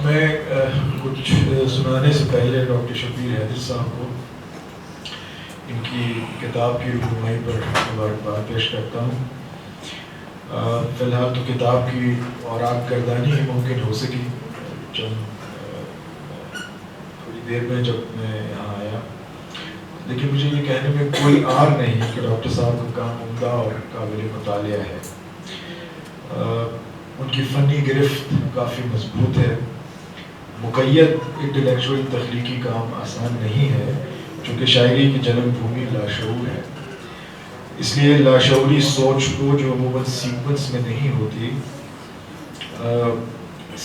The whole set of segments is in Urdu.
میں کچھ سنانے سے پہلے ڈاکٹر شبیر حیدر صاحب کو ان کی کتاب کی رہنمائی پر مبارکباد پیش کرتا ہوں۔ فی الحال تو کتاب کی اور آگ گردانی ہی ممکن ہو سکی چند تھوڑی دیر میں جب میں یہاں آیا، لیکن مجھے یہ کہنے میں کوئی آر نہیں کہ ڈاکٹر صاحب کا کام عمدہ اور قابل مطالعہ ہے۔ ان کی فنی گرفت کافی مضبوط ہے۔ مقید انٹلیکچوئل تخلیقی کام آسان نہیں ہے، چونکہ شاعری کی جنم بھومی لاشعور ہے، اس لیے لاشعوری سوچ کو جو عموماً سیکوینس میں نہیں ہوتی،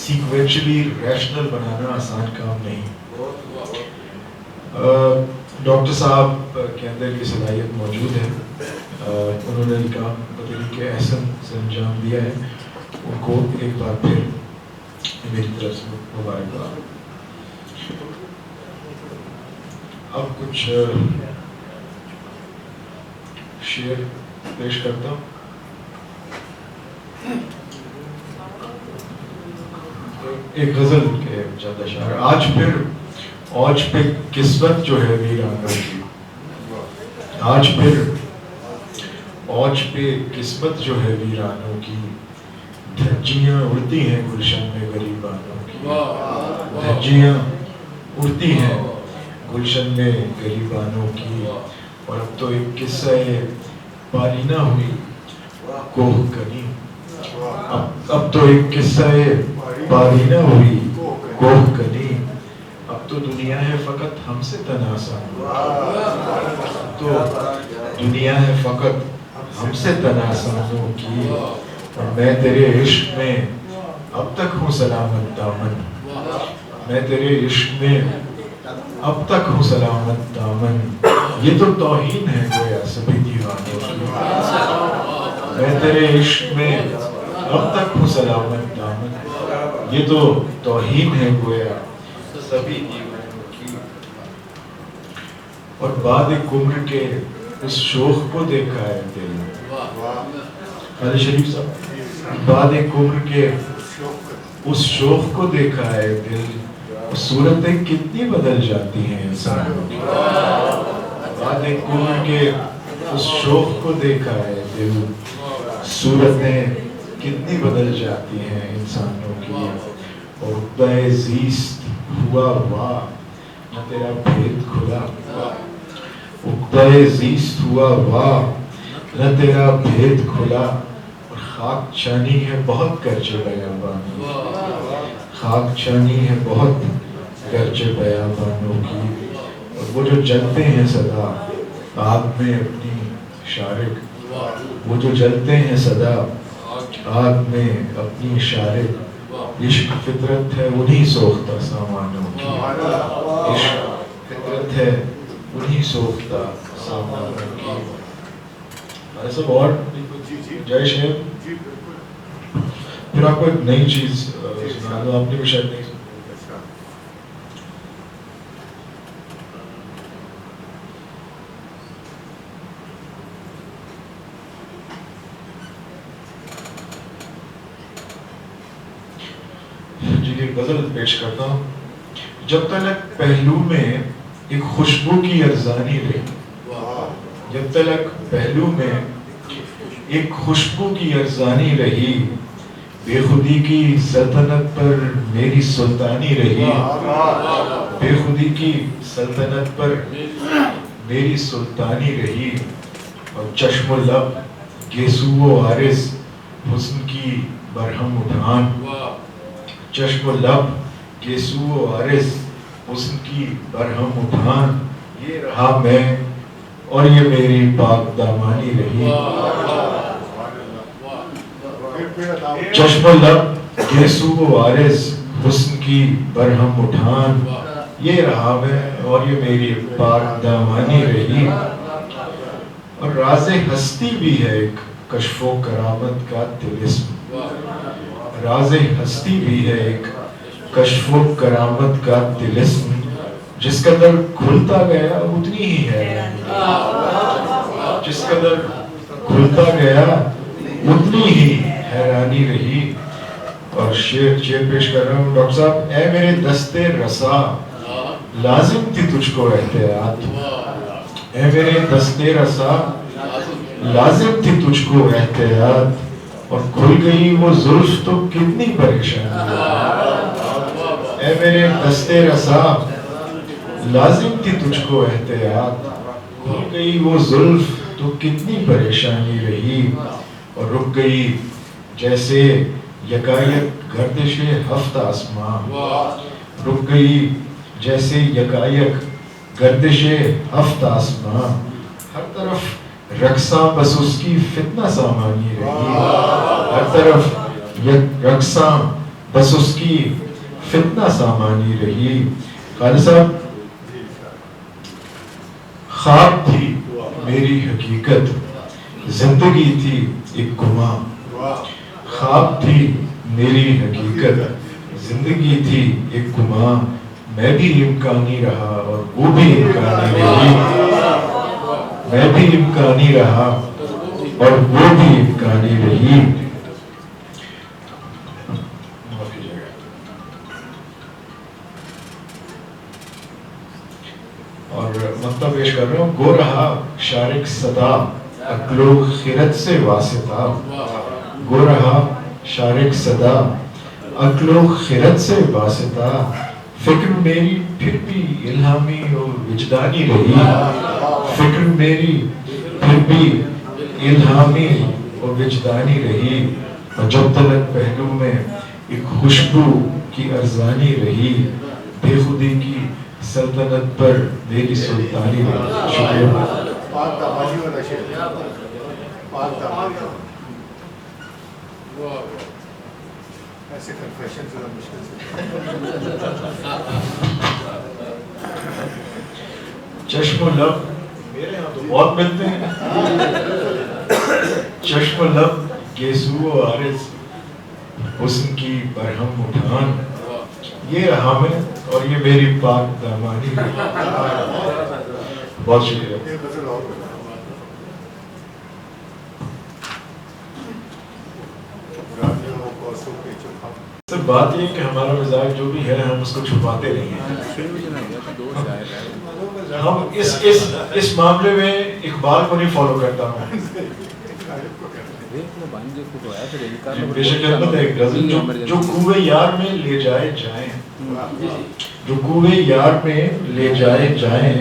سیکوینشلی ریشنل بنانا آسان کام نہیں۔ ڈاکٹر صاحب کے اندر یہ صلاحیت موجود ہے، انہوں نے یہ کام بطریقے احسن سے انجام دیا ہے، ان کو ایک بار پھر میری طرف سے مبارکباد۔ اب کچھ شعر پیش کرتا ہوں۔ ایک غزل کے چند اشعار۔ آج پھر اوج پہ قسمت جو ہے ویرانوں کی، آج پھر اوج پہ قسمت جو ہے ویرانوں کی، دھجیاں اڑتی ہیں گلشن میں غریبانوں کی، دھجیاں اڑتی ہیں گلشن میں غریبانوں کی۔ اور اب تو ایک قصہ پارینہ ہوئی کوہ کنی، اب تو ایک قصہ پارینہ ہوئی کوہ کنی، اب تو دنیا ہے فقط ہم سے تناسا، اب تو دنیا ہے فقط ہم سے تناسانوں کی، اور میں تیرے عشق میں اب تک ہوں سلامت دامن، میں تیرے عشق میں اب تک ہوں سلامت دامن، یہ تو توہین ہے گویا سبھی دیوانوں کی، میں تیرے عشق میں اب تک ہوں سلامت دامن، یہ تو توہین ہے گویا سبھی دیوانوں کی۔ اور بعد عمر کے اس شوخ کو دیکھا ہے دل، خالد شریف صاحب، بعد عمر کے اس شوخ کو دیکھا ہے دل، صورتیں کتنی بدل جاتی ہیں انسانوں کی، بعد عمر کے اس شوخ کو دیکھا ہے دل، صورتیں کتنی بدل جاتی ہیں انسانوں کی، اور عقدۂ زیست ہوا واہ نہ تیرا بھید کھلا، عقدۂ زیست ہوا واہ نہ تیرا بھید کھلا، اور خاک چانی ہے بہت گرچہ بیابانوں کی، خاک چانی ہے بہت گرچہ بیابانوں کی، اور وہ جو جلتے ہیں سدا آگ میں اپنی شارق، وہ جو جلتے ہیں سدا آگ میں اپنی شارق، عشق فطرت ہے انہی سوختہ سامانوں کی، عشق فطرت ہے انہی سوختہ سامانوں کی۔ ایسا اور جائے شہر پھر آپ کو ایک نئی چیز سنا دو، آپ نے بھی شاید نہیں سنا۔ جی ایک غزل پیش کرتا ہوں۔ جب تلک پہلو میں ایک خوشبو کی ارزانی رہی، جب تلک پہلو میں ایک خوشبو کی ارزانی رہی، بے خودی کی سلطنت پر میری سلطانی رہی، بے خودی کی سلطنت پر میری سلطانی رہی، اور چشم و لب گیسو و عارض حسن کی برہم اٹھان، چشم و لب گیسو و عارض حسن کی برہم اٹھان، یہ رہا میں اور یہ میری پاک دامانی رہی، چشم و لب گیسو و عارض حسن کی برہم اٹھان، یہ رہا میں اور یہ میری پاک دامانی رہی، اور راز ہستی بھی ہے ایک کشف و کرامت کا طلسم، راز ہستی بھی ہے ایک کشف و کرامت کا طلسم، جس قدر کھلتا گیا اتنی ہی ہے، جس قدر کھلتا گیا اتنی ہی حیرانی رہی، اور شعر پیش کر رہا ہوں ڈاکٹر صاحب. اے میرے دستے رسا لازم تھی تجھ کو احتیاط, اے میرے دستے رسا لازم تھی تجھ کو احتیاط, اور کھل گئی وہ زلف تو کتنی پریشانی. اے میرے دستے رسا لازم تھی تجھ کو احتیاط, کھل گئی وہ زلف تو کتنی پریشانی رہی, اور رک گئی جیسے یکایک گردش ہفت آسماں, رک گئی جیسے یکایک گردش ہفت آسماں, ہر طرف رقصاں بس اس کی فتنہ سامانی رہی, ہر طرف رقصاں بس اس کی فتنہ سامانی رہی. خالد صاحب, خواب تھی میری حقیقت زندگی تھی ایک گماں, خواب تھی میری حقیقت زندگی تھی ایک گماں, میں بھی امکانی رہا اور وہ بھی امکانی رہی, میں بھی امکانی رہا اور وہ بھی امکانی رہی. اور مقطع پیش کر رہا ہوں. گو رہا شارق صدا عقل و خرد سے واسطہ, گو رہا شارق صدا عقل و خرد سے واسطہ, فکر میری پھر بھی الہامی اور وجدانی رہی, فکر میری پھر بھی الہامی اور وجدانی رہی, اور جب تلک پہلو میں ایک خوشبو کی ارزانی رہی, بے خودی کی سلطنت پر میری سلطانی رہی. شکریہ. ایسے کنفیشن ذرا مشکل سے. چشم و لب میرے یہاں تو بہت ملتے ہیں. چشم و لب گیسو و عارض حسن کی برہم اٹھان, یہ رہا میں اور یہ میری پاک دامانی. بہت شکریہ. بات یہ کہ ہمارا مزاج جو بھی ہے ہم اس کو چھپاتے نہیں ہیں. ہم اس معاملے میں اقبال کو نہیں فالو کرتا ہوں. بے شک خدمت ہے ایک غزل جو کوئے یار میں لے جائے جائیں, جو کوئے یار میں لے جائے جائیں,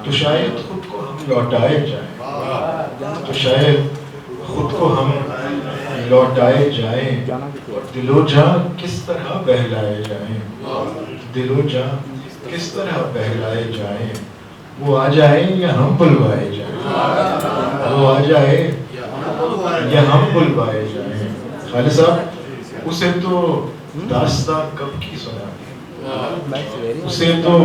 تو شاید خود کو ہم لوٹائے جائیں, تو شاید خود کو ہم لوٹائے جائیں, اور دل و جان کس طرح بہلائے جائیں, دل و جان کس طرح بہلائے جائیں, وہ آ جائے یا ہم بلوائے جائیں, وہ آ جائے یا ہم بلوائے جائیں. خالد صاحب, اسے تو داستان کب کی سنا دی, اسے تو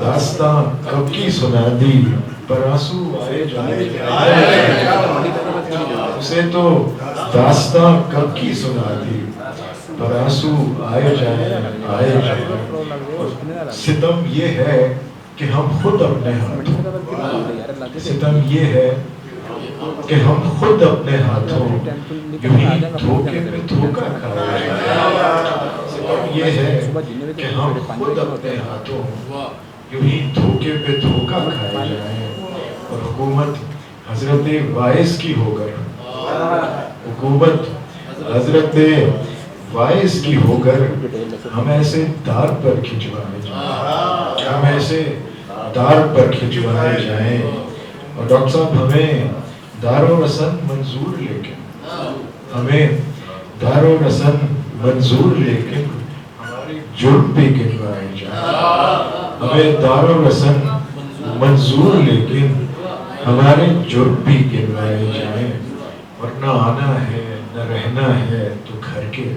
داستان کب کی سنا دی, پر آنسو آئے جائیں, اسے تو داستان کب کی سنا دی, پر آنسو آئے جائیں آئے جائیں. ستم یہ ہے کہ ہم خود اپنے ہاتھوں, ستم یہ ہے کہ ہم خود اپنے ہاتھوں یوں ہی دھوکے میں دھوکا کھائے جائیں. ستم یہ ہے کہ ہم خود اپنے ہاتھوں یوں ہی دھوکے پہ دھوکا کھائے جائیں, اور حکومت حضرت وائس کی ہو کر, حکومت حضرت وائس کی ہو کر ہم ایسے دار پر کھنچوائے جائیں, ہم ایسے دار پر کھنچوائے جائیں. اور ڈاکٹر صاحب ہمیں دار و رسن منظور لیکن, ہمیں دار و رسن منظور لیکن ہمارے جرم بھی گنوائے جائیں, ہمیں دار و رسن منظور لیکن ہمارے جرم بھی گنوائے جائیں. اور نہ آنا ہے نہ رہنا ہے تو گھر کے,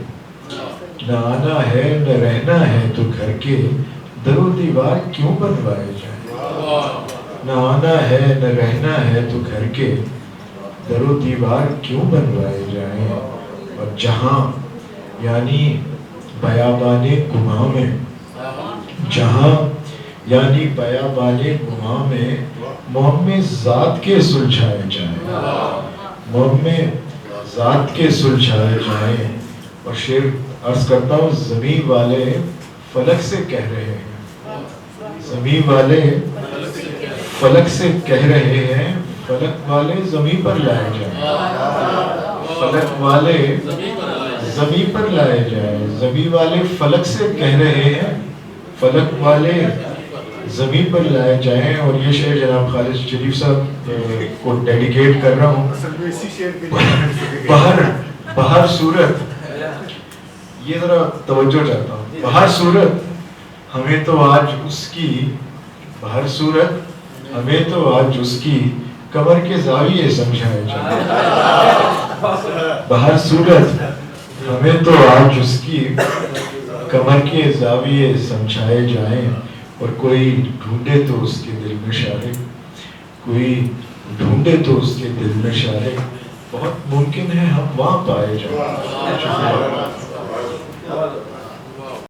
نہ آنا ہے نہ رہنا ہے تو گھر کے, در و دیوار کیوں بنوائے جائیں, نہ آنا ہے نہ رہنا ہے تو گھر کے, در و دیوار کیوں بنوائے جائیں. اور جہاں یعنی بیابان گماں میں, جہاں یعنی بیابان گماں میں معمے ذات کے سلجھائے جائیں, معمے ذات کے سلجھائے جائیں. اور شعر عرض کرتا ہوں زمین والے فلک سے کہہ رہے ہیں، زمین والے فلک سے کہہ رہے ہیں فلک والے زمین پر لائے جائیں، فلک والے زمین پر لائے جائیں، زمین والے فلک سے کہہ رہے ہیں فلک والے زمین پر لائے جائیں. اور یہ شعر جناب خالد شریف صاحب کو ڈیڈیکیٹ کر رہا ہوں. بہر صورت، یہ ذرا توجہ چاہتا ہوں، بہر صورت ہمیں تو آج اس کی، بہر صورت ہمیں تو آج اس کی کمر کے زاویے سمجھائے جائیں، بہر صورت ہمیں تو آج اس کی کمر کے زاویے سمجھائے جائیں. اور کوئی ڈھونڈے تو اس کے دل میں شارے، کوئی ڈھونڈے تو اس کے دل میں شارے، بہت ممکن ہے ہم وہاں پائے جائیں.